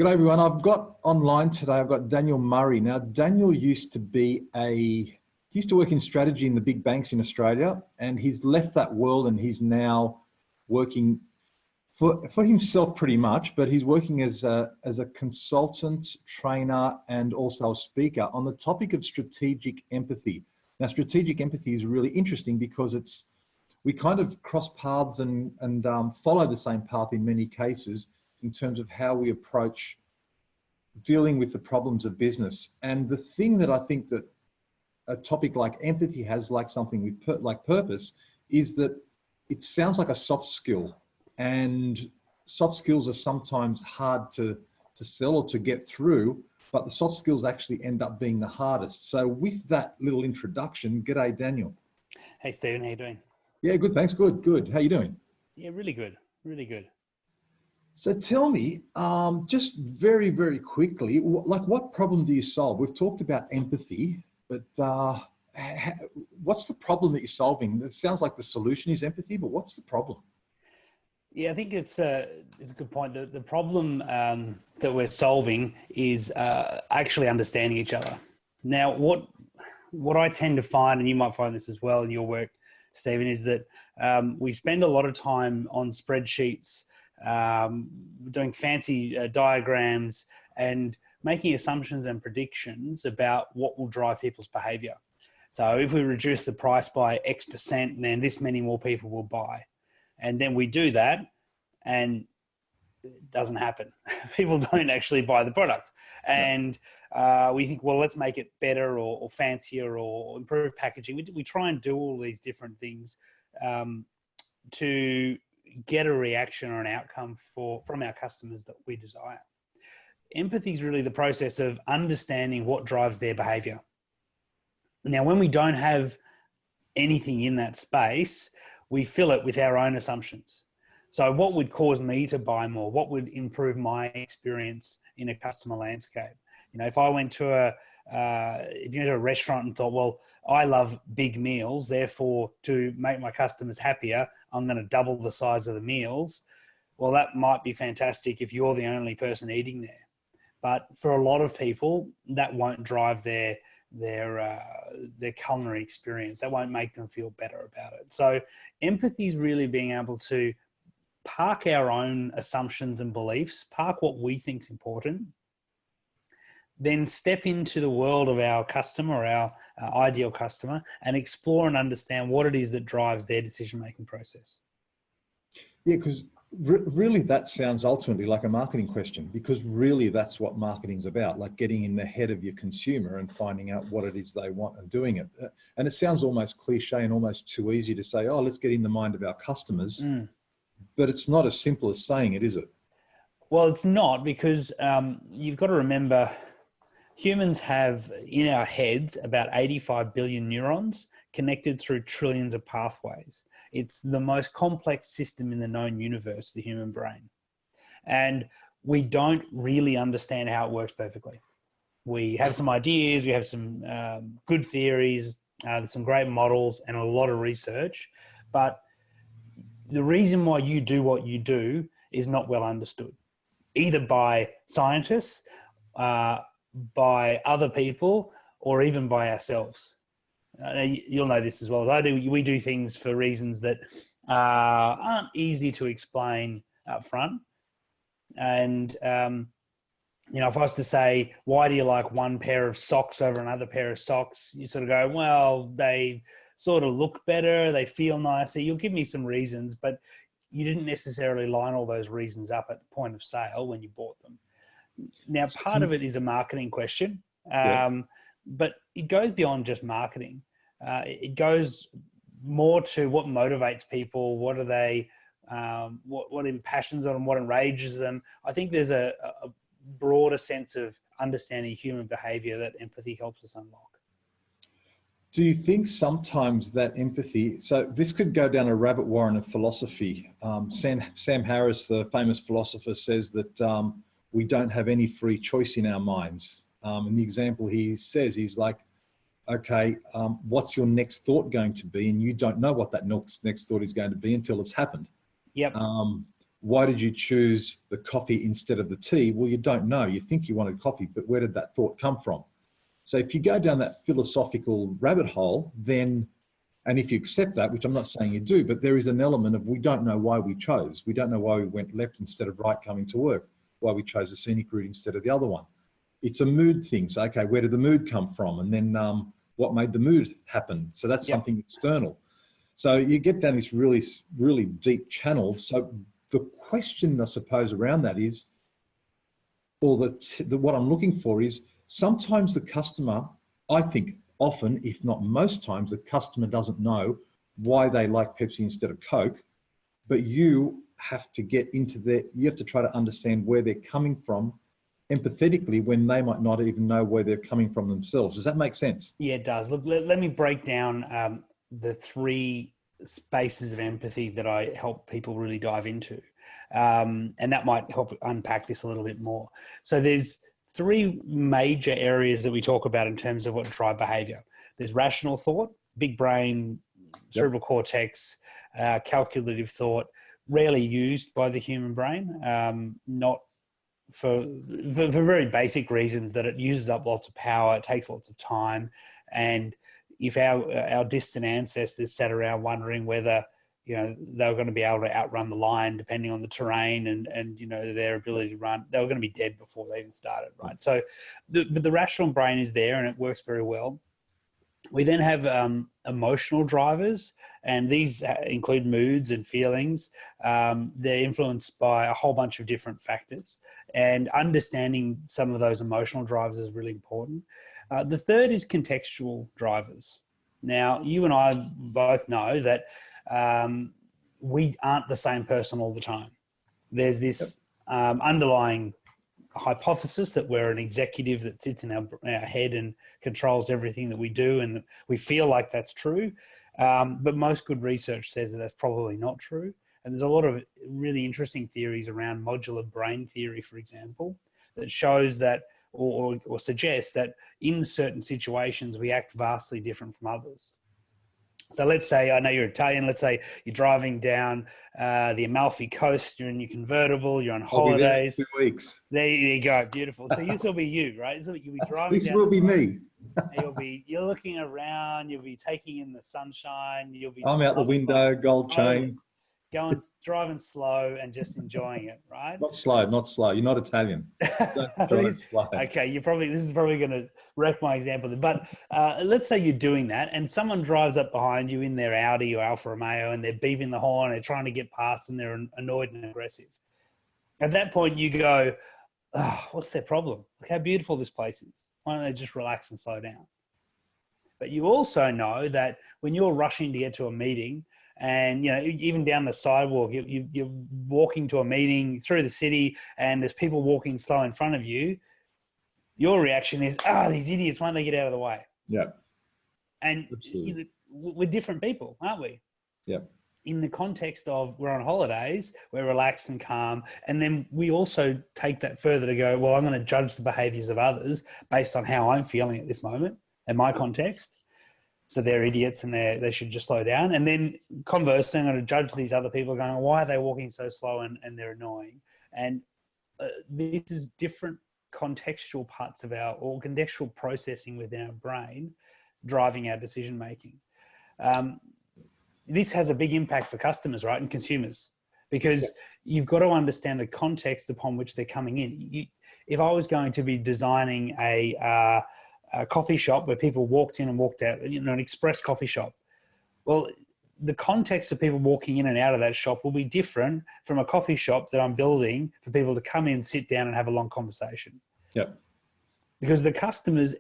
G'day everyone. I've got online today, I've got Daniel Murray. Now, Daniel used to work in strategy in the big banks in Australia, and he's left that world and he's now working for himself pretty much, but he's working as a consultant, trainer, and also a speaker on the topic of strategic empathy. Now, strategic empathy is really interesting because we kind of cross paths and follow the same path in many cases in terms of how we approach dealing with the problems of business. And the thing that I think that a topic like empathy has, like something with like purpose, is that it sounds like a soft skill, and soft skills are sometimes hard to sell or to get through, but the soft skills actually end up being the hardest. So with that little introduction, g'day Daniel. Hey Stephen, how you doing? Yeah, good, thanks. Good. How you doing? Yeah, really good, really good. So tell me, just very, very quickly, like what problem do you solve? We've talked about empathy, but what's the problem that you're solving? It sounds like the solution is empathy, but what's the problem? Yeah, I think it's a good point. The problem that we're solving is actually understanding each other. Now, what I tend to find, and you might find this as well in your work, Stephen, is that we spend a lot of time on spreadsheets, doing fancy diagrams and making assumptions and predictions about what will drive people's behavior. So if we reduce the price by X%, then this many more people will buy. And then we do that and it doesn't happen. People don't actually buy the product. And we think, well, let's make it better or fancier or improve packaging. We try and do all these different things to get a reaction or an outcome from our customers that we desire. Empathy is really the process of understanding what drives their behavior. Now, when we don't have anything in that space, we fill it with our own assumptions. So what would cause me to buy more? What would improve my experience in a customer landscape? You know, if I went to if you went to a restaurant and thought, well, I love big meals, therefore to make my customers happier, I'm going to double the size of the meals. Well, that might be fantastic if you're the only person eating there. But for a lot of people, that won't drive their culinary experience. That won't make them feel better about it. So empathy is really being able to park our own assumptions and beliefs, park what we think is important, then step into the world of our customer or our ideal customer and explore and understand what it is that drives their decision-making process. Yeah, because really that sounds ultimately like a marketing question, because really that's what marketing's about, like getting in the head of your consumer and finding out what it is they want and doing it. And it sounds almost cliche and almost too easy to say, oh, let's get in the mind of our customers. But it's not as simple as saying it, is it? Well, it's not, because you've got to remember, humans have in our heads about 85 billion neurons connected through trillions of pathways. It's the most complex system in the known universe, the human brain. And we don't really understand how it works perfectly. We have some ideas, we have some good theories, some great models and a lot of research, but the reason why you do what you do is not well understood, either by scientists, by other people, or even by ourselves. You'll know this as well as I do. We do things for reasons that aren't easy to explain up front. And, you know, if I was to say, why do you like one pair of socks over another pair of socks? You sort of go, well, they sort of look better, they feel nicer. You'll give me some reasons, but you didn't necessarily line all those reasons up at the point of sale when you bought them. Now, part of it is a marketing question, but it goes beyond just marketing. It goes more to what motivates people. What are they, what impassions them, what enrages them. I think there's a broader sense of understanding human behavior that empathy helps us unlock. Do you think sometimes that empathy, so this could go down a rabbit warren of philosophy. Sam Harris, the famous philosopher, says that we don't have any free choice in our minds. And the example he says, he's like, okay, what's your next thought going to be? And you don't know what that next thought is going to be until it's happened. Yep. why did you choose the coffee instead of the tea? Well, you don't know. You think you wanted coffee, but where did that thought come from? So if you go down that philosophical rabbit hole, then, and if you accept that, which I'm not saying you do, but there is an element of we don't know why we chose. We don't know why we went left instead of right coming to work, why we chose a scenic route instead of the other one. It's a mood thing. So, okay, where did the mood come from? And then what made the mood happen? So that's something external. So you get down this really, really deep channel. So the question, I suppose, around that is, or what I'm looking for is, sometimes the customer, I think often, if not most times, the customer doesn't know why they like Pepsi instead of Coke, but you have to get into you have to try to understand where they're coming from empathetically when they might not even know where they're coming from themselves. Does that make sense? Yeah, it does. Look, let me break down the three spaces of empathy that I help people really dive into. And that might help unpack this a little bit more. So there's three major areas that we talk about in terms of what drive behavior. There's rational thought, big brain, cerebral cortex, calculative thought, rarely used by the human brain, not for very basic reasons, that it uses up lots of power, it takes lots of time. And if our distant ancestors sat around wondering whether, you know, they were going to be able to outrun the lion depending on the terrain and you know, their ability to run, they were going to be dead before they even started, right? So but the rational brain is there and it works very well. We then have emotional drivers, and these include moods and feelings. They're influenced by a whole bunch of different factors, and understanding some of those emotional drivers is really important. The third is contextual drivers. Now, you and I both know that we aren't the same person all the time. There's this underlying hypothesis that we're an executive that sits in our head and controls everything that we do, and we feel like that's true. But most good research says that that's probably not true. And there's a lot of really interesting theories around modular brain theory, for example, that shows that or suggests that in certain situations we act vastly different from others. So let's say, I know you're Italian, let's say you're driving down the Amalfi Coast, you're in your convertible, you're on holidays. I'll be there in 2 weeks. There you go, beautiful. So this will be you, right? So you'll be driving This will be me. You're looking around, you'll be taking in the sunshine, you'll be I'm out the window, gold chain. Driving slow and just enjoying it, right? Not slow, not slow. You're not Italian. Don't drive slow. Okay, this is probably going to wreck my example. But let's say you're doing that and someone drives up behind you in their Audi or Alfa Romeo and they're beeping the horn, they're trying to get past and they're annoyed and aggressive. At that point you go, oh, what's their problem? Look how beautiful this place is. Why don't they just relax and slow down? But you also know that when you're rushing to get to a meeting, and, you know, even down the sidewalk, you're walking to a meeting through the city and there's people walking slow in front of you, your reaction is, these idiots, why don't they get out of the way? Yeah. And we're different people, aren't we? Yeah. In the context of we're on holidays, we're relaxed and calm. And then we also take that further to go, well, I'm going to judge the behaviors of others based on how I'm feeling at this moment and my context. So they're idiots and they should just slow down. And then conversely, I'm going to judge these other people going, why are they walking so slow and they're annoying? And this is different contextual parts of or contextual processing within our brain driving our decision making. This has a big impact for customers, right, and consumers, because you've got to understand the context upon which they're coming in. If I was going to be designing a coffee shop where people walked in and walked out, you know, an express coffee shop. Well, the context of people walking in and out of that shop will be different from a coffee shop that I'm building for people to come in, sit down and have a long conversation. Yeah. Because the customers,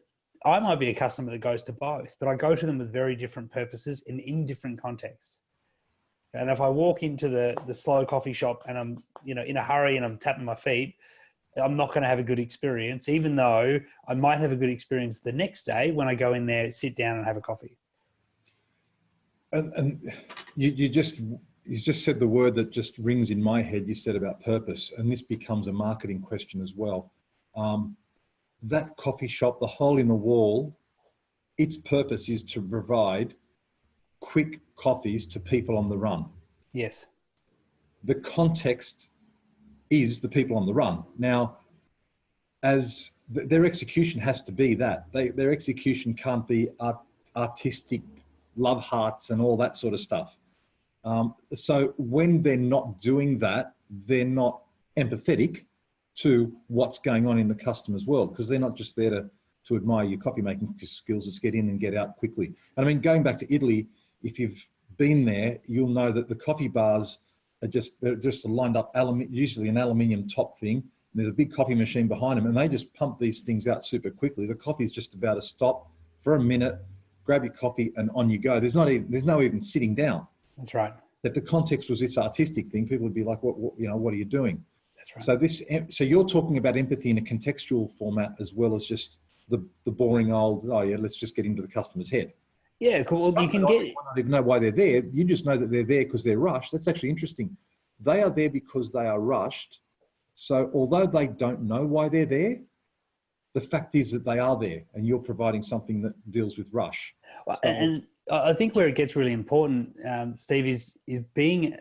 I might be a customer that goes to both, but I go to them with very different purposes and in different contexts. And if I walk into the slow coffee shop and I'm, you know, in a hurry and I'm tapping my feet, I'm not going to have a good experience, even though I might have a good experience the next day when I go in there, sit down and have a coffee. And you just said the word that just rings in my head. You said about purpose, and this becomes a marketing question as well. That coffee shop, the hole in the wall, its purpose is to provide quick coffees to people on the run. Yes. the context is the people on the run. Now, as their execution has to be that. Their execution can't be artistic love hearts and all that sort of stuff. So when they're not doing that, they're not empathetic to what's going on in the customer's world, because they're not just there to admire your coffee making skills. It's get in and get out quickly. And I mean, going back to Italy, if you've been there, you'll know that the coffee bars are they're just lined up, usually an aluminium top thing. And there's a big coffee machine behind them, and they just pump these things out super quickly. The coffee's just about to stop for a minute, grab your coffee, and on you go. There's no even sitting down. That's right. If the context was this artistic thing, people would be like, what are you doing? That's right. So you're talking about empathy in a contextual format as well as just the boring old, oh yeah, let's just get into the customer's head. Yeah, cool. You can get. I don't even know why they're there. You just know that they're there because they're rushed. That's actually interesting. They are there because they are rushed. So although they don't know why they're there, the fact is that they are there, and you're providing something that deals with rush. Well, and I think where it gets really important, Steve, is being.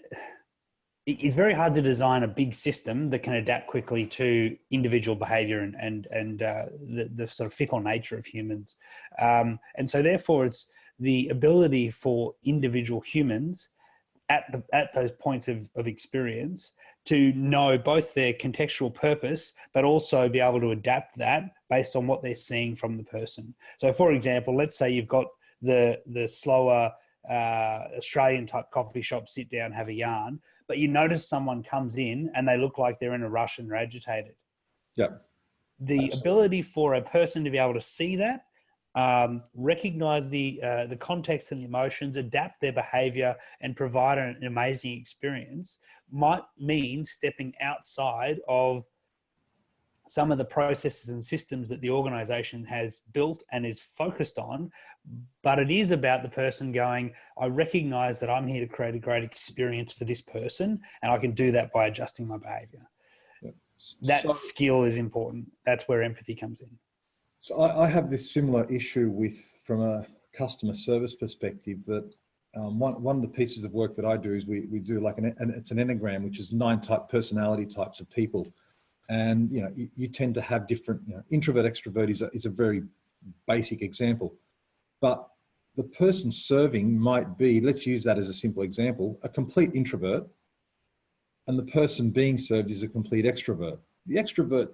It's very hard to design a big system that can adapt quickly to individual behaviour and the sort of fickle nature of humans, and so therefore it's the ability for individual humans at those points of experience to know both their contextual purpose, but also be able to adapt that based on what they're seeing from the person. So, for example, let's say you've got the slower Australian type coffee shop, sit down, have a yarn, but you notice someone comes in and they look like they're in a rush and they're agitated. Yeah. The ability for a person to be able to see that, recognize the context and the emotions, adapt their behavior, and provide an amazing experience might mean stepping outside of some of the processes and systems that the organization has built and is focused on. But it is about the person going, I recognize that I'm here to create a great experience for this person, and I can do that by adjusting my behavior. Yeah. That skill is important. That's where empathy comes in. So I have this similar issue from a customer service perspective, that one of the pieces of work that I do is we do like it's an enneagram, which is 9 personality types of people. And, you tend to have different, introvert, extrovert is a very basic example, but the person serving might be, let's use that as a simple example, a complete introvert, and the person being served is a complete extrovert. The extrovert,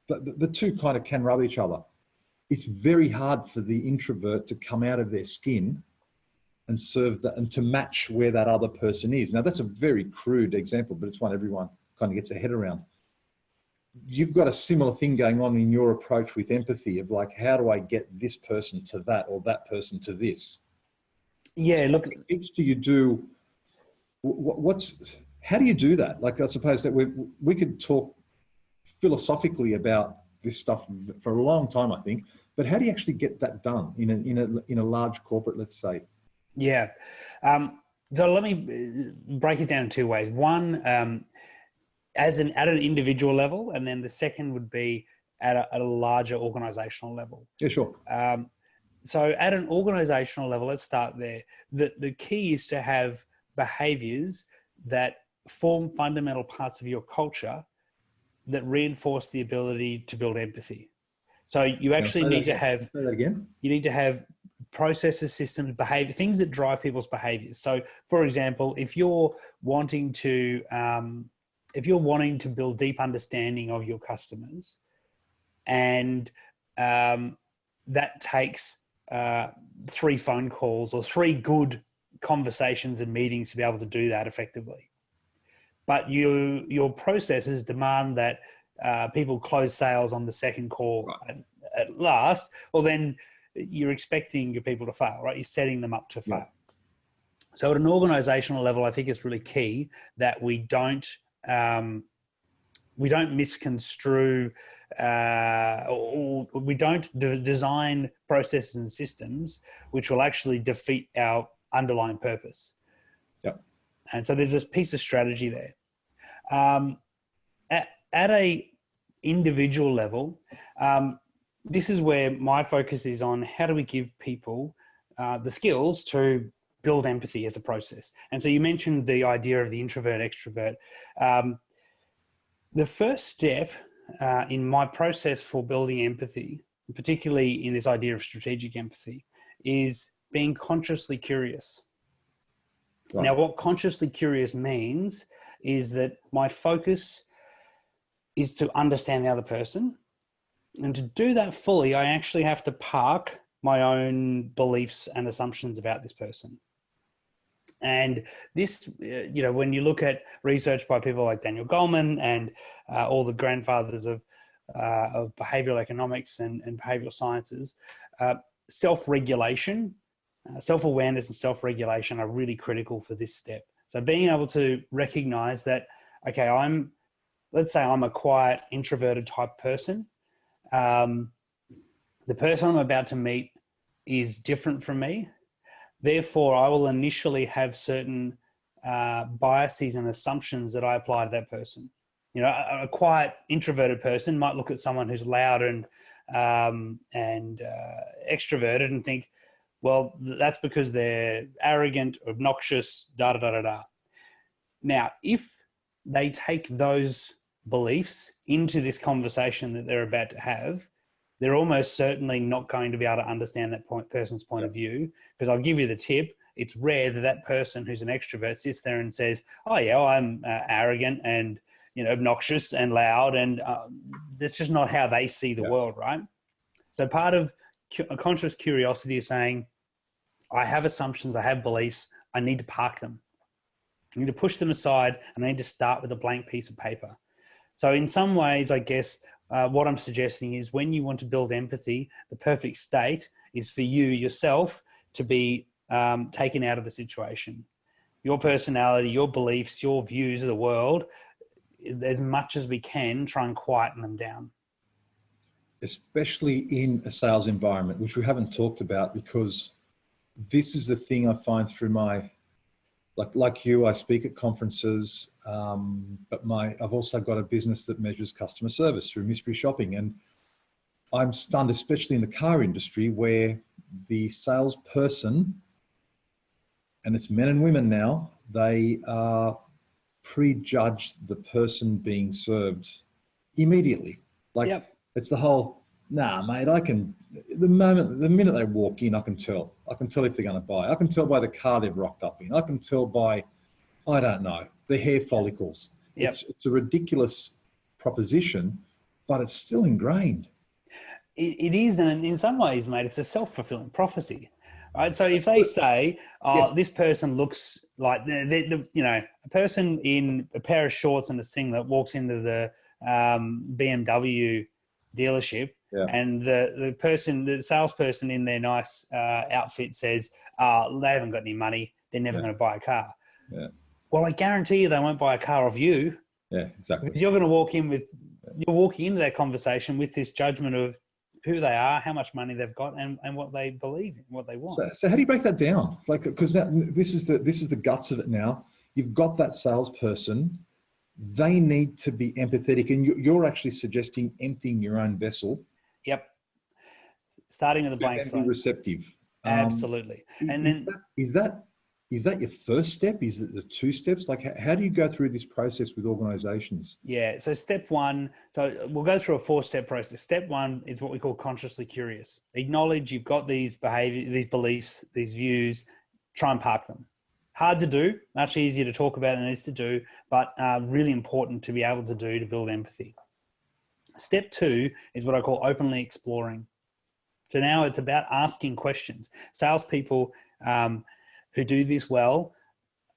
the two kind of can rub each other. It's very hard for the introvert to come out of their skin and serve that and to match where that other person is. Now, that's a very crude example, but it's one everyone kind of gets their head around. You've got a similar thing going on in your approach with empathy of like, how do I get this person to that or that person to this? Yeah, so look. What things do you do? How do you do that? Like, I suppose that we could talk philosophically about this stuff for a long time, I think, but how do you actually get that done in a large corporate, let's say? Yeah. So let me break it down in 2 ways. One, at an individual level, and then the second would be at a larger organizational level. Yeah, sure. So at an organizational level, let's start there. The key is to have behaviors that form fundamental parts of your culture that reinforce the ability to build empathy. So you actually need to have... Say that again. You need to have processes, systems, behavior, things that drive people's behaviors. So, for example, if you're wanting to build deep understanding of your customers, and that takes 3 phone calls or 3 good conversations and meetings to be able to do that effectively. But your processes demand that people close sales on the second call at last. Well, then you're expecting your people to fail, right? You're setting them up to fail. Yeah. So at an organizational level, I think it's really key that we don't misconstrue or we don't design processes and systems which will actually defeat our underlying purpose. Yep. And so there's this piece of strategy there. At a individual level, this is where my focus is on how do we give people the skills to build empathy as a process. And so you mentioned the idea of the introvert, extrovert. The first step in my process for building empathy, particularly in this idea of strategic empathy, is being consciously curious. Right. Now, what consciously curious means is that my focus is to understand the other person. And to do that fully, I actually have to park my own beliefs and assumptions about this person. And this, when you look at research by people like Daniel Goleman and all the grandfathers of behavioral economics and behavioral sciences, self-regulation, self-awareness and self-regulation are really critical for this step. So being able to recognize that, okay, let's say I'm a quiet, introverted type person. The person I'm about to meet is different from me. Therefore, I will initially have certain biases and assumptions that I apply to that person. A quiet, introverted person might look at someone who's loud and extroverted and think, well, that's because they're arrogant, obnoxious, da-da-da-da-da. Now, if they take those beliefs into this conversation that they're about to have, they're almost certainly not going to be able to understand that person's point of view. Because I'll give you the tip, it's rare that that person who's an extrovert sits there and says, oh yeah, well, I'm arrogant and obnoxious and loud, and that's just not how they see the world, right? So part of a conscious curiosity is saying, I have assumptions, I have beliefs, I need to park them. I need to push them aside, and I need to start with a blank piece of paper. So in some ways, I guess, what I'm suggesting is when you want to build empathy, the perfect state is for you yourself to be taken out of the situation. Your personality, your beliefs, your views of the world, as much as we can, try and quieten them down. Especially in a sales environment, which we haven't talked about, because this is the thing I find through my, like you, I speak at conferences, but I've also got a business that measures customer service through mystery shopping. And I'm stunned, especially in the car industry, where the salesperson, and it's men and women now, they prejudge the person being served immediately. It's the whole, nah, mate, the minute they walk in, I can tell if they're going to buy. I can tell by the car they've rocked up in. I can tell by, I don't know, the hair follicles. Yep. It's a ridiculous proposition, but it's still ingrained. It is, and in some ways, mate, it's a self-fulfilling prophecy, right? So if they say, this person looks like, a person in a pair of shorts and a singlet walks into the BMW dealership, and the salesperson in their nice outfit says, they haven't got any money, they're never going to buy a car. Yeah. Well, I guarantee you they won't buy a car off you. Yeah, exactly. Because you're going to walk in you're walking into that conversation with this judgment of who they are, how much money they've got, and what they believe in, what they want. So how do you break that down? Because this is the guts of it now. You've got that salesperson. They need to be empathetic, and you're actually suggesting emptying your own vessel. Yep. Starting with a blank slate. Be receptive. Absolutely. And then is that your first step? Is it the two steps? How do you go through this process with organizations? Yeah. So step one, so we'll go through a 4-step process. Step one is what we call consciously curious. Acknowledge you've got these behaviors, these beliefs, these views, try and park them. Hard to do, much easier to talk about than it is to do, but really important to be able to do to build empathy. Step 2 is what I call openly exploring. So now it's about asking questions. Salespeople who do this well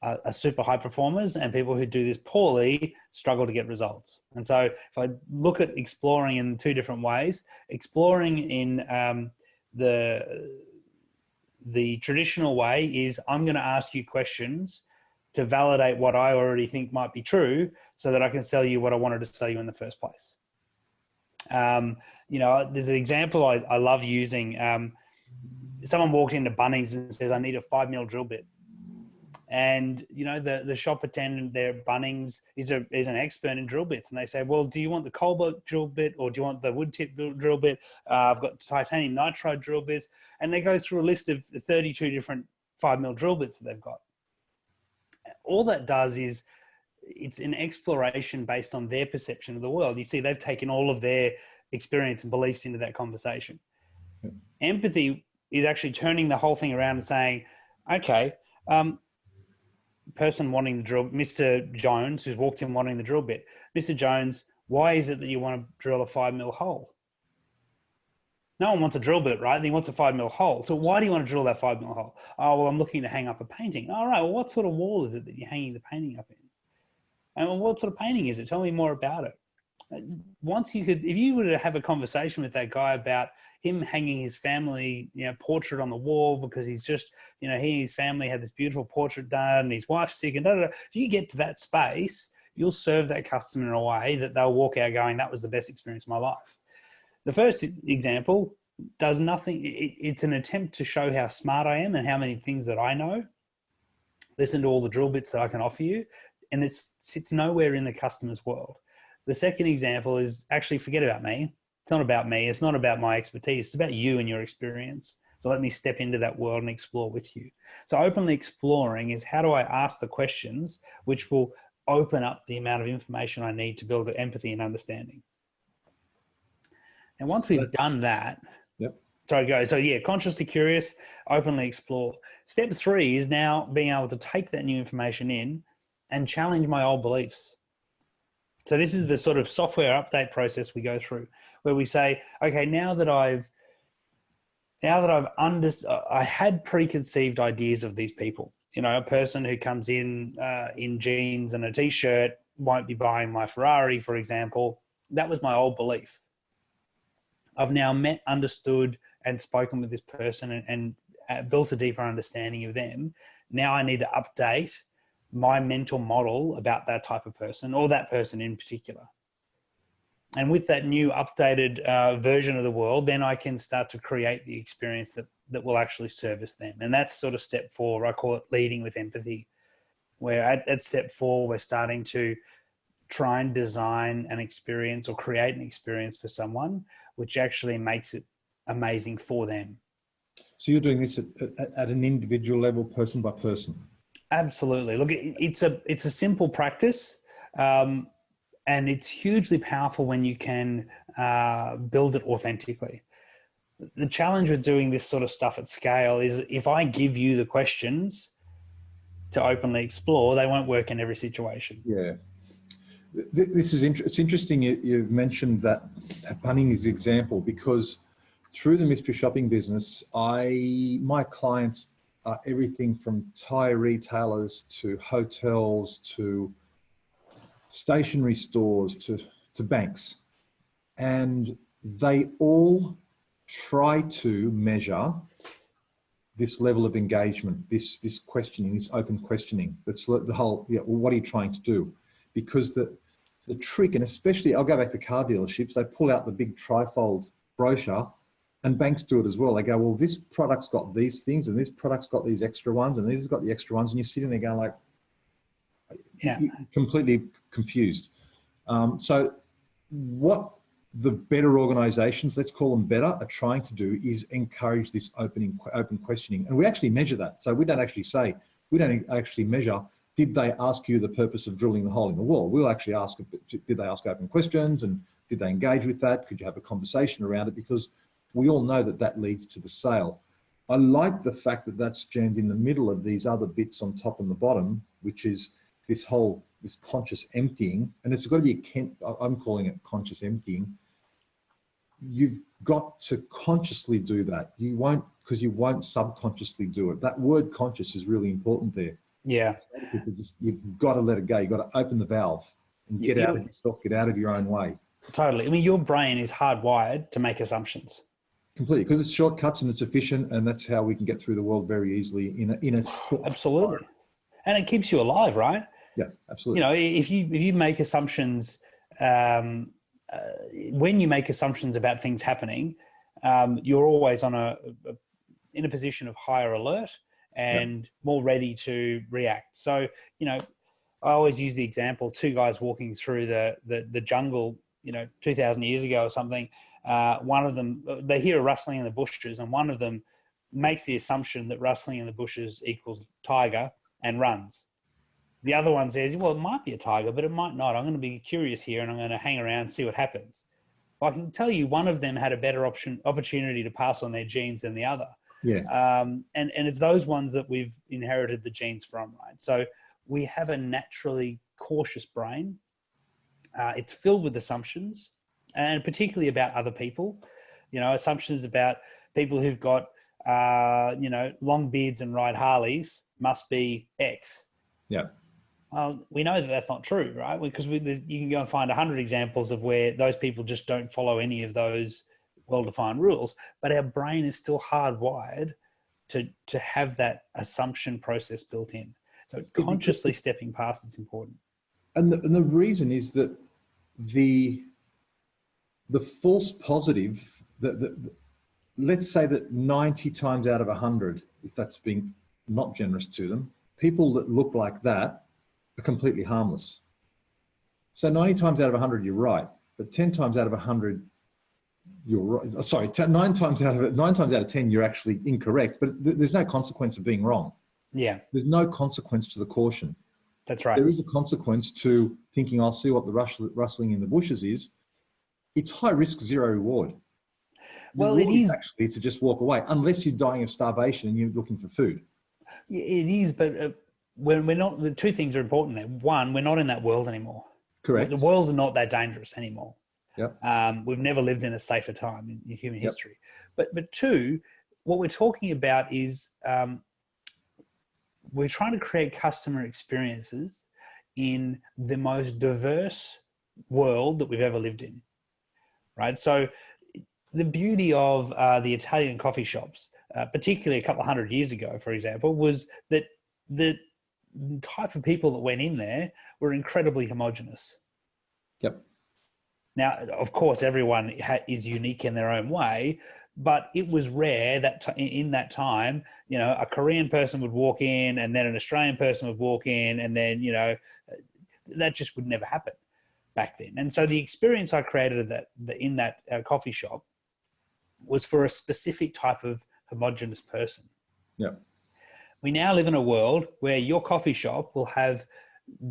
are super high performers, and people who do this poorly struggle to get results. And so if I look at exploring in 2 different ways, exploring in the traditional way is I'm going to ask you questions to validate what I already think might be true so that I can sell you what I wanted to sell you in the first place. There's an example I love using. Someone walks into Bunnings and says, I need a 5 mil drill bit. And, the shop attendant there at Bunnings is an expert in drill bits. And they say, well, do you want the cobalt drill bit or do you want the wood tip drill bit? I've got titanium nitride drill bits. And they go through a list of 32 different 5 mil drill bits that they've got. All that does is it's an exploration based on their perception of the world. You see, they've taken all of their experience and beliefs into that conversation. Empathy is actually turning the whole thing around and saying, okay, person wanting the drill, Mr. Jones, who's walked in wanting the drill bit. Mr. Jones, why is it that you want to drill a 5 mil hole? No one wants a drill bit, right? He wants a 5 mil hole. So why do you want to drill that 5 mil hole? Oh, well, I'm looking to hang up a painting. All right, well, what sort of wall is it that you're hanging the painting up in? And what sort of painting is it? Tell me more about it. Once you could, if you were to have a conversation with that guy about him hanging his family, portrait on the wall because he's just, he and his family had this beautiful portrait done and his wife's sick and da-da-da. If you get to that space, you'll serve that customer in a way that they'll walk out going, that was the best experience of my life. The first example does nothing. It's an attempt to show how smart I am and how many things that I know. Listen to all the drill bits that I can offer you. And it sits nowhere in the customer's world. The second example is actually forget about me. It's not about me. It's not about my expertise. It's about you and your experience. So let me step into that world and explore with you. So openly exploring is how do I ask the questions which will open up the amount of information I need to build empathy and understanding. And once we've done that, sorry, go. So yeah, consciously curious, openly explore. Step 3 is now being able to take that new information in and challenge my old beliefs. So this is the sort of software update process we go through, where we say, okay, now that I had preconceived ideas of these people. A person who comes in jeans and a t-shirt won't be buying my Ferrari, for example. That was my old belief. I've now met, understood, and spoken with this person and built a deeper understanding of them. Now I need to update my mental model about that type of person or that person in particular. And with that new updated version of the world, then I can start to create the experience that will actually service them. And that's sort of step 4. I call it leading with empathy, where at step 4, we're starting to try and design an experience or create an experience for someone, which actually makes it amazing for them. So you're doing this at an individual level, person by person? Absolutely. Look, it's a simple practice, and it's hugely powerful when you can build it authentically. The challenge with doing this sort of stuff at scale is if I give you the questions to openly explore, they won't work in every situation. Yeah. This is it's interesting you've mentioned that Bunnings example, because through the mystery shopping business, my clients are everything from tire retailers to hotels to stationery stores to banks, and they all try to measure this level of engagement, this questioning, this open questioning. That's the whole, well, what are you trying to do? Because the trick, and especially I'll go back to car dealerships, they pull out the big trifold brochure, and banks do it as well. They go, well, this product's got these things and this product's got these extra ones and this has got the extra ones, and you're sitting there going like, completely confused. So what the better organizations, let's call them better, are trying to do is encourage this open questioning. And we actually measure that. So we don't actually measure, did they ask you the purpose of drilling the hole in the wall? We'll actually ask, did they ask open questions, and did they engage with that? Could you have a conversation around it? Because we all know that leads to the sale. I like the fact that that's jammed in the middle of these other bits on top and the bottom, which is this conscious emptying. And it's got to be I'm calling it conscious emptying. You've got to consciously do that. You won't subconsciously do it. That word conscious is really important there. Yeah. You've got to let it go. You've got to open the valve and get out of yourself, get out of your own way. Totally. I mean, your brain is hardwired to make assumptions. Completely, because it's shortcuts and it's efficient, and that's how we can get through the world very easily in a absolutely. And it keeps you alive, right? Yeah, absolutely. If you make assumptions, when you make assumptions about things happening, you're always in a position of higher alert and more ready to react. So, I always use the example: 2 guys walking through the jungle, 2,000 years ago or something. One of them, they hear a rustling in the bushes, and one of them makes the assumption that rustling in the bushes equals tiger and runs. The other one says, well, it might be a tiger, but it might not. I'm going to be curious here and I'm going to hang around and see what happens. Well, I can tell you one of them had a better opportunity to pass on their genes than the other. Yeah. And it's those ones that we've inherited the genes from, right? So we have a naturally cautious brain. It's filled with assumptions, and particularly about other people. You know, assumptions about people who've got, long beards and ride Harleys must be X. Yeah. Well, we know that that's not true, right? Because you can go and find 100 examples of where those people just don't follow any of those well-defined rules, but our brain is still hardwired to have that assumption process built in. So consciously stepping past it's important. And the reason is that the false positive, let's say that 90 times out of 100, if that's being not generous to them, people that look like that are completely harmless. So 90 times out of 100, you're right, but 10 times out of 100, you're right. Sorry, 9 times out of 10, you're actually incorrect, but there's no consequence of being wrong. Yeah. There's no consequence to the caution. That's right. There is a consequence to thinking, I'll see what the rustling in the bushes is. It's high risk, zero reward. Well, the it is actually to just walk away, unless you're dying of starvation and you're looking for food. It is, but when we're not, the two things are important there. One, we're not in that world anymore. Correct. The world's not that dangerous anymore. Yep. We've never lived in a safer time in human history. But two, what we're talking about is we're trying to create customer experiences in the most diverse world that we've ever lived in, right? So the beauty of the Italian coffee shops, particularly a couple of 100 years ago, for example, was that the type of people that went in there were incredibly homogenous. Yep. Now, of course, everyone is unique in their own way, but it was rare that in that time, a Korean person would walk in and then an Australian person would walk in, and then, that just would never happen back then. And so the experience I created in that coffee shop was for a specific type of homogenous person. Yeah. We now live in a world where your coffee shop will have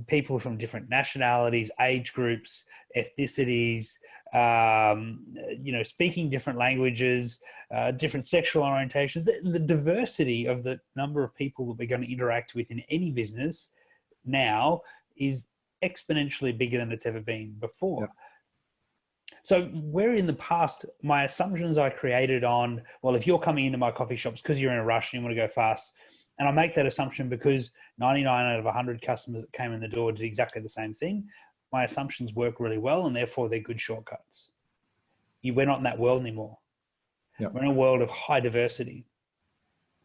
people from different nationalities, age groups, ethnicities, speaking different languages, different sexual orientations. The diversity of the number of people that we're going to interact with in any business now is exponentially bigger than it's ever been before. Yep. So where in the past, my assumptions I created on, well, if you're coming into my coffee shops because you're in a rush and you want to go fast, and I make that assumption because 99 out of 100 customers that came in the door did exactly the same thing, my assumptions work really well, and therefore they're good shortcuts. We're not in that world anymore. Yep. We're in a world of high diversity.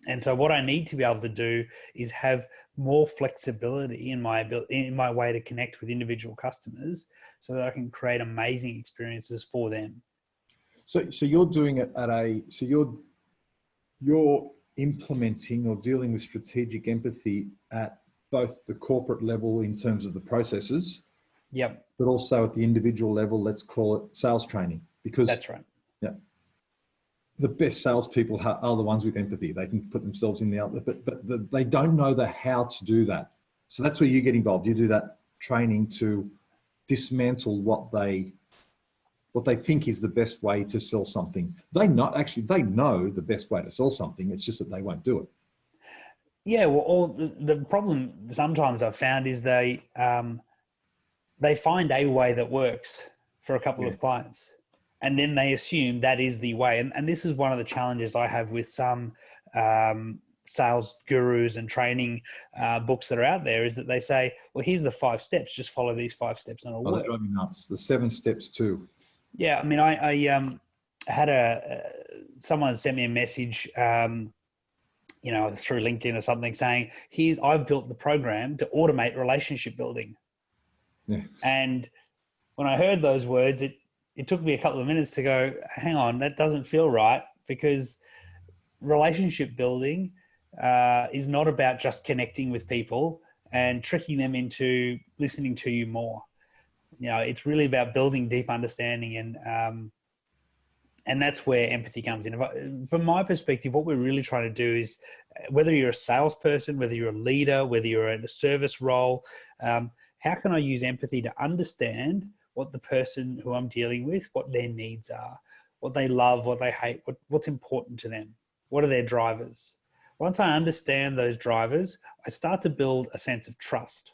And so what I need to be able to do is have more flexibility in my way to connect with individual customers so that I can create amazing experiences for them. So you're doing it you're implementing or dealing with strategic empathy at both the corporate level in terms of the processes, yep, but also at the individual level, let's call it sales training, because that's right. Yeah. The best salespeople are the ones with empathy. They can put themselves in the other, but they don't know the how to do that. So that's where you get involved. You do that training to dismantle what they think is the best way to sell something. They know the best way to sell something. It's just that they won't do it. Yeah, well, the problem sometimes I've found is they find a way that works for a couple of clients, and then they assume that is the way. And this is one of the challenges I have with some sales gurus and training books that are out there, is that they say, well, here's the 5 steps, just follow these 5 steps and it'll work. They drive me nuts. The 7 steps too. Yeah, I mean, I had someone sent me a message, through LinkedIn or something, saying, I've built the program to automate relationship building. Yeah. And when I heard those words, it took me a couple of minutes to go, hang on, that doesn't feel right, because relationship building is not about just connecting with people and tricking them into listening to you more. It's really about building deep understanding And that's where empathy comes in. From my perspective, what we're really trying to do is, whether you're a salesperson, whether you're a leader, whether you're in a service role, how can I use empathy to understand what the person who I'm dealing with, what their needs are, what they love, what they hate, what's important to them, what are their drivers. Once I understand those drivers, I start to build a sense of trust.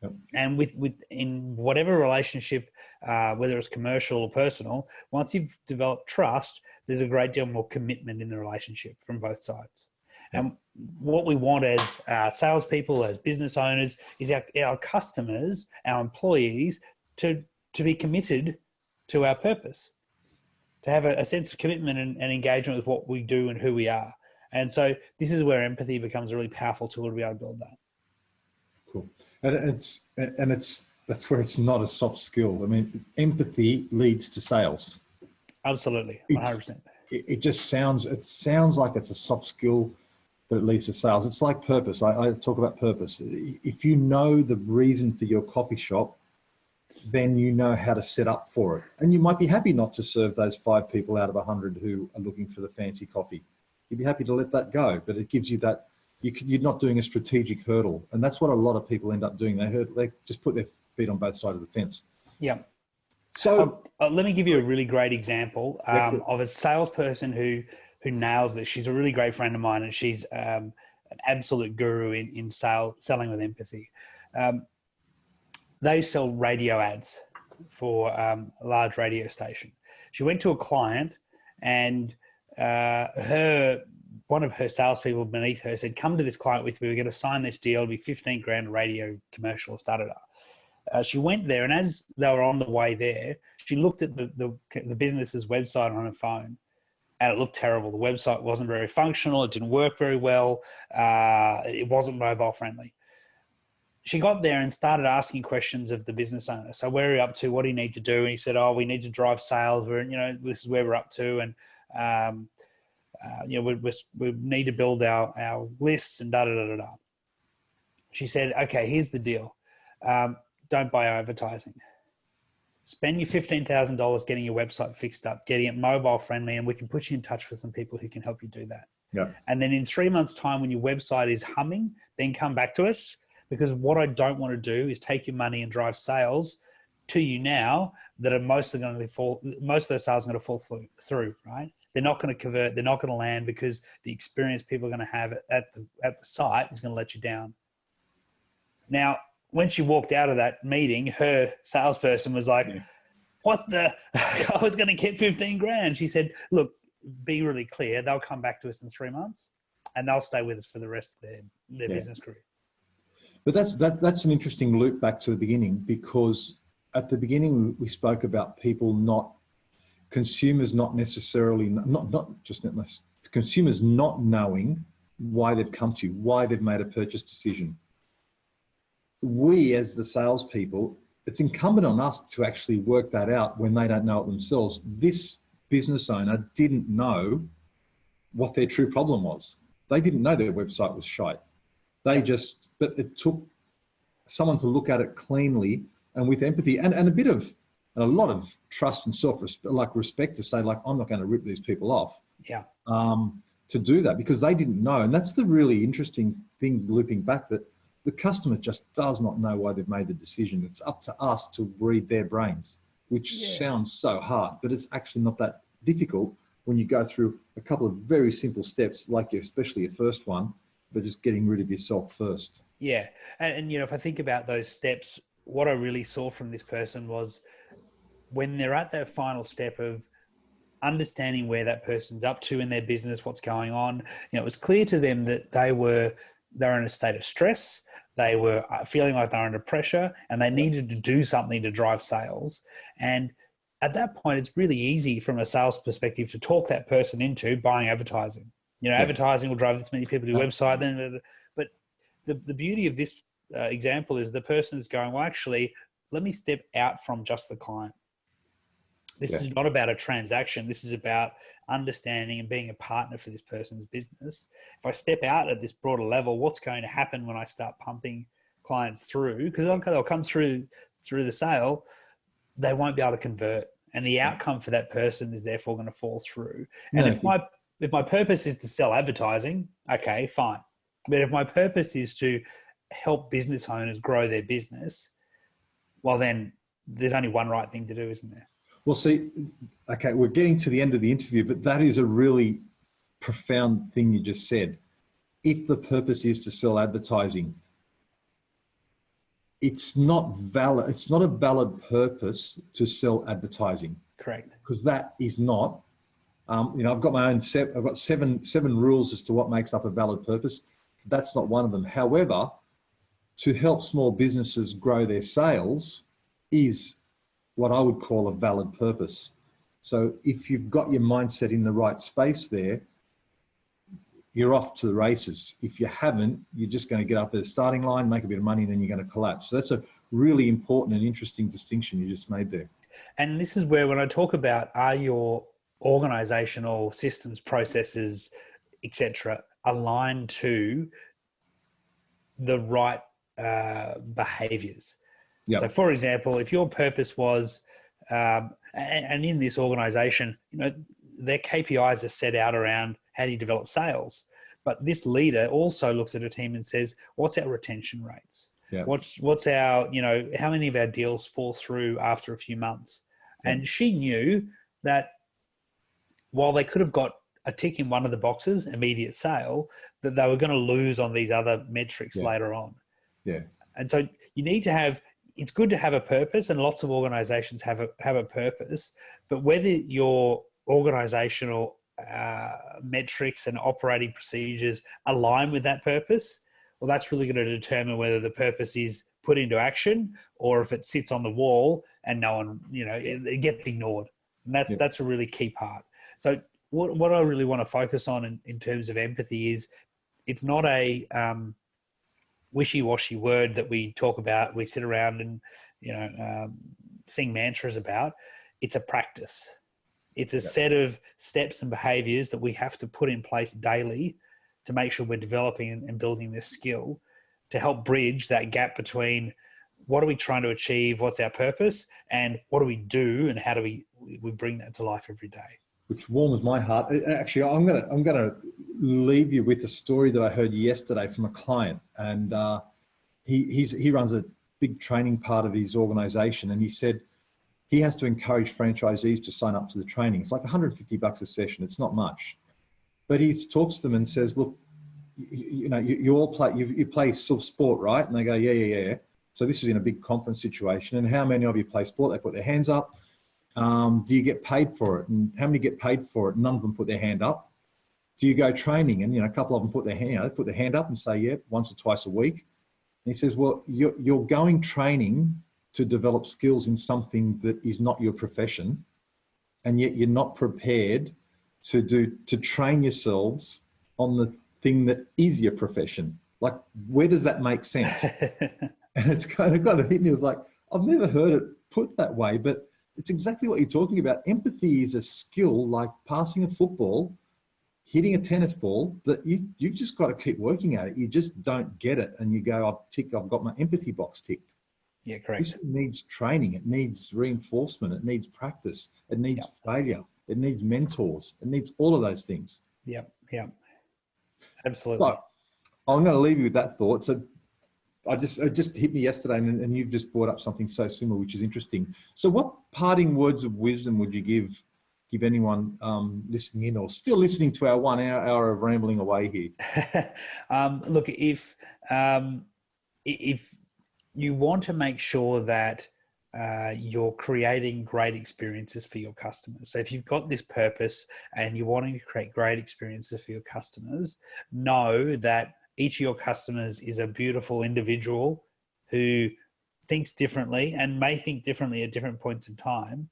Yep. And in whatever relationship, whether it's commercial or personal, once you've developed trust, there's a great deal more commitment in the relationship from both sides. Yep. And what we want as salespeople, as business owners, is our customers, our employees, to be committed to our purpose, to have a sense of commitment and engagement with what we do and who we are. And so this is where empathy becomes a really powerful tool to be able to build that. Cool. And that's where it's not a soft skill. I mean, empathy leads to sales. Absolutely, 100%. It sounds like it's a soft skill, but it leads to sales. It's like purpose. I talk about purpose. If you know the reason for your coffee shop, then you know how to set up for it. And you might be happy not to serve those 5 people out of 100 who are looking for the fancy coffee. You'd be happy to let that go, but it gives you that. You're not doing a strategic hurdle, and that's what a lot of people end up doing. They just put their feet on both sides of the fence. Yeah. So let me give you a really great example of a salesperson who nails this. She's a really great friend of mine, and she's an absolute guru in selling with empathy. They sell radio ads for a large radio station. She went to a client, and one of her salespeople beneath her said, "Come to this client with me. We're going to sign this deal. It'll be 15 grand radio commercial." She went there, and as they were on the way there, she looked at the business's website on her phone, and it looked terrible. The website wasn't very functional. It didn't work very well. It wasn't mobile friendly. She got there and started asking questions of the business owner. So, where are you up to? What do you need to do? And he said, "Oh, we need to drive sales. This is where we're up to, and we need to build our lists and da da da da da." She said, "Okay, here's the deal. Don't buy advertising. Spend your $15,000 getting your website fixed up, getting it mobile friendly, and we can put you in touch with some people who can help you do that. Yeah. And then in 3 months' time, when your website is humming, then come back to us, because what I don't want to do is take your money and drive sales to you now that are most of those sales are going to fall through, right? They're not going to convert. They're not going to land because the experience people are going to have at the site is going to let you down." Now, when she walked out of that meeting, her salesperson was like, "What the? I was going to get 15 grand." She said, "Look, be really clear. They'll come back to us in 3 months, and they'll stay with us for the rest of their business career." But that's an interesting loop back to the beginning, because at the beginning we spoke about consumers not knowing why they've come to you, why they've made a purchase decision. We, as the salespeople, it's incumbent on us to actually work that out when they don't know it themselves. This business owner didn't know what their true problem was. They didn't know their website was shite. But it took someone to look at it cleanly and with empathy and a lot of trust and respect to say, like, I'm not going to rip these people off. Yeah. To do that, because they didn't know. And that's the really interesting thing, looping back, that the customer just does not know why they've made the decision. It's up to us to read their brains, which sounds so hard, but it's actually not that difficult when you go through a couple of very simple steps, like especially your first one, but just getting rid of yourself first. Yeah. And if I think about those steps, what I really saw from this person was when they're at that final step of understanding where that person's up to in their business, what's going on, it was clear to them that they were in a state of stress. They were feeling like they're under pressure, and they needed to do something to drive sales. And at that point, it's really easy from a sales perspective to talk that person into buying advertising. Advertising will drive this many people to your website. But the beauty of this example is the person is going, well, actually, let me step out from just the client. This is not about a transaction. This is about understanding and being a partner for this person's business. If I step out at this broader level, what's going to happen when I start pumping clients through? Because they'll come through the sale, they won't be able to convert. and the outcome for that person is therefore going to fall through. And No, if my purpose is to sell advertising, okay, fine. But if my purpose is to help business owners grow their business, well, then there's only one right thing to do, isn't there? well, see, okay, we're getting to the end of the interview, but that is a really profound thing you just said. If the purpose is to sell advertising, it's not valid. It's not a valid purpose to sell advertising. Correct. Because that is not. I've got my own set. I've got seven rules as to what makes up a valid purpose. That's not one of them. However, to help small businesses grow their sales is what I would call a valid purpose. So if you've got your mindset in the right space there, you're off to the races. If you haven't, you're just going to get up at the starting line, make a bit of money, and then you're going to collapse. So that's a really important and interesting distinction you just made there. And this is where, when I talk about, are your organizational systems, processes, etc., aligned to the right behaviors? Yep. So, for example, if your purpose was, and in this organization, their KPIs are set out around how do you develop sales, but this leader also looks at a team and says, what's our retention rates? Yep. What's our, how many of our deals fall through after a few months? Yep. And she knew that while they could have got a tick in one of the boxes, immediate sale, that they were going to lose on these other metrics later on. Yeah. And so you need to have, it's good to have a purpose, and lots of organizations have a purpose, but whether your organizational metrics and operating procedures align with that purpose, well, that's really going to determine whether the purpose is put into action or if it sits on the wall and no one, it gets ignored. And that's a really key part. So what I really want to focus on in terms of empathy is, it's not a wishy-washy word that we talk about, we sit around and, sing mantras about. It's a practice. It's a set of steps and behaviors that we have to put in place daily to make sure we're developing and building this skill to help bridge that gap between what are we trying to achieve, what's our purpose, and what do we do, and how do we bring that to life every day. Which warms my heart. Actually, I'm gonna leave you with a story that I heard yesterday from a client, and he runs a big training part of his organization, and he said he has to encourage franchisees to sign up to the training. It's like $150 a session. It's not much, but he talks to them and says, "Look, you all play. You play sport, right?" And they go, "Yeah." So this is in a big conference situation. And how many of you play sport? They put their hands up. Do you get paid for it? And how many get paid for it? None of them put their hand up. Do you go training? And a couple of them put their hand up and say, "Yeah, once or twice a week." And he says, "Well, you're going training to develop skills in something that is not your profession, and yet you're not prepared to train yourselves on the thing that is your profession. Like, where does that make sense?" And it's kind of hit me. It was like, I've never heard it put that way, but it's exactly what you're talking about. Empathy is a skill like passing a football, hitting a tennis ball, that you've just got to keep working at it. You just don't get it. And you go, I've got my empathy box ticked. Yeah, correct. This needs training. It needs reinforcement. It needs practice. It needs failure. It needs mentors. It needs all of those things. Yeah, absolutely. So I'm going to leave you with that thought. So it just hit me yesterday, and you've just brought up something so similar, which is interesting. So what parting words of wisdom would you give anyone listening in, or still listening to our 1 hour of rambling away here? Look, if you want to make sure that you're creating great experiences for your customers. So if you've got this purpose and you're wanting to create great experiences for your customers, know that each of your customers is a beautiful individual who thinks differently and may think differently at different points in time.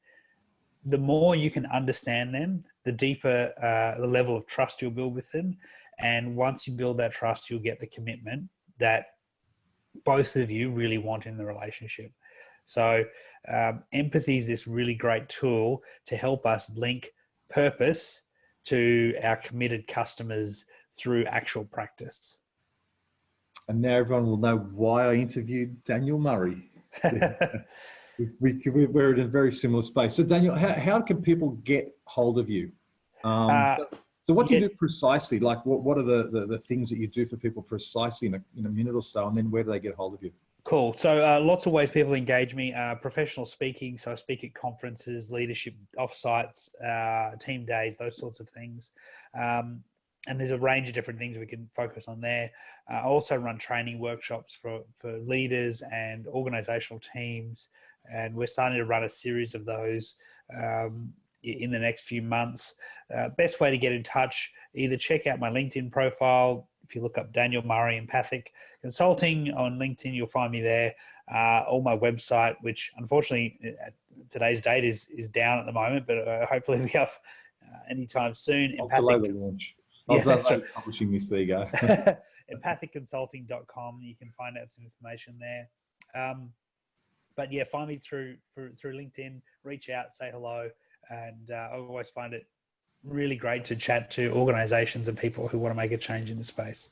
The more you can understand them, the deeper the level of trust you'll build with them. And once you build that trust, you'll get the commitment that both of you really want in the relationship. So empathy is this really great tool to help us link purpose to our committed customers through actual practice. And now everyone will know why I interviewed Daniel Murray. We're in a very similar space. So Daniel, how can people get hold of you? Uh, So what do yeah, you do precisely? Like what are the things that you do for people precisely in a minute or so? And then where do they get hold of you? cool. So lots of ways people engage me. Professional speaking. So I speak at conferences, leadership offsites, team days, those sorts of things. And there's a range of different things we can focus on there. I also run training workshops for leaders and organizational teams. And we're starting to run a series of those in the next few months. Best way to get in touch, either check out my LinkedIn profile. If you look up Daniel Murray, Empathic Consulting on LinkedIn, you'll find me there. Or my website, which unfortunately at today's date is down at the moment, but hopefully we'll be up anytime soon. I'll delay the launch. Yeah, that's right. Publishing this. There you go. empathicconsulting.com. You can find out some information there. But yeah, find me through LinkedIn, reach out, say hello. And I always find it really great to chat to organizations and people who want to make a change in the space.